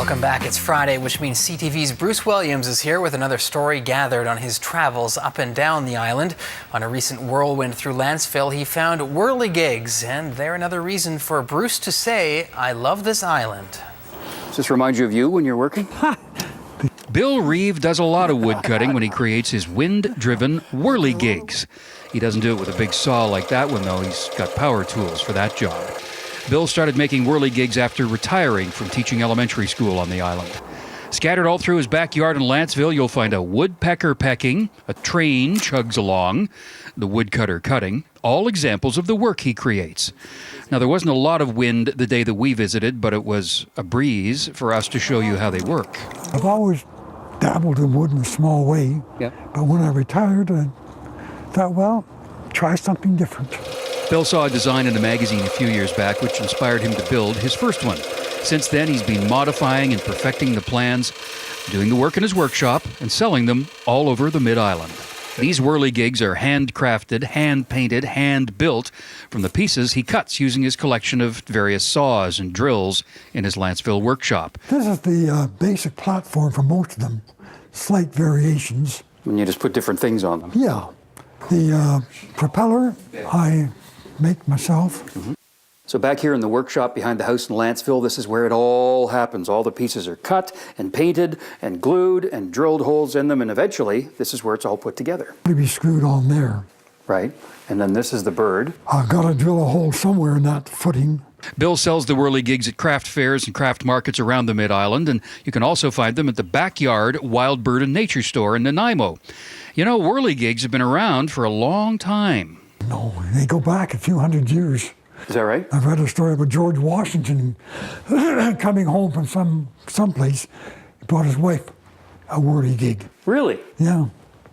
Welcome back. It's Friday, which means CTV's Bruce Williams is here with another story gathered on his travels up and down the island. On a recent whirlwind through Lantzville, he found WhirleyGigs, and they're another reason for Bruce to say, "I love this island." Does this remind you of you when you're working? Bill Reeve does a lot of wood cutting when he creates his wind-driven WhirleyGigs. He doesn't do it with a big saw like that one, though. He's got power tools for that job. Bill started making WhirleyGigs after retiring from teaching elementary school on the island. Scattered all through his backyard in Lantzville, you'll find a woodpecker pecking, a train chugs along, the woodcutter cutting, all examples of the work he creates. Now, there wasn't a lot of wind the day that we visited, but it was a breeze for us to show you how they work. I've always dabbled in wood in a small way, but when I retired, I thought, well, try something different. Bill saw a design in a magazine a few years back which inspired him to build his first one. Since then, he's been modifying and perfecting the plans, doing the work in his workshop, and selling them all over the Mid-Island. These WhirleyGigs are handcrafted, hand-painted, hand-built from the pieces he cuts using his collection of various saws and drills in his Lantzville workshop. This is the basic platform for most of them, slight variations. When you just put different things on them. Yeah. The propeller, I make myself. So back here in the workshop behind the house in Lantzville, this is where it all happens. All the pieces are cut and painted and glued and drilled holes in them, and eventually this is where it's all put together. To be screwed on there. Right, and then this is the bird. I've got to drill a hole somewhere in that footing. Bill sells the WhirleyGigs at craft fairs and craft markets around the Mid-Island, and you can also find them at the Backyard Wild Bird and Nature Store in Nanaimo. You know, WhirleyGigs have been around for a long time. No, they go back a few hundred years. Is that right? I've read a story about George Washington coming home from someplace. He brought his wife a WhirleyGig. Really? Yeah.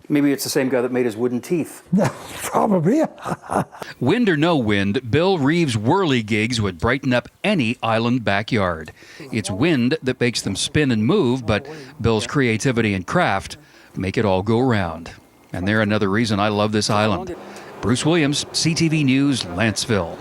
Maybe it's the same guy that made his wooden teeth. Yeah, probably. Wind or no wind, Bill Reeve's WhirleyGigs would brighten up any island backyard. It's wind that makes them spin and move, but Bill's creativity and craft make it all go round. And they're another reason I love this island. Bruce Williams, CTV News, Lantzville.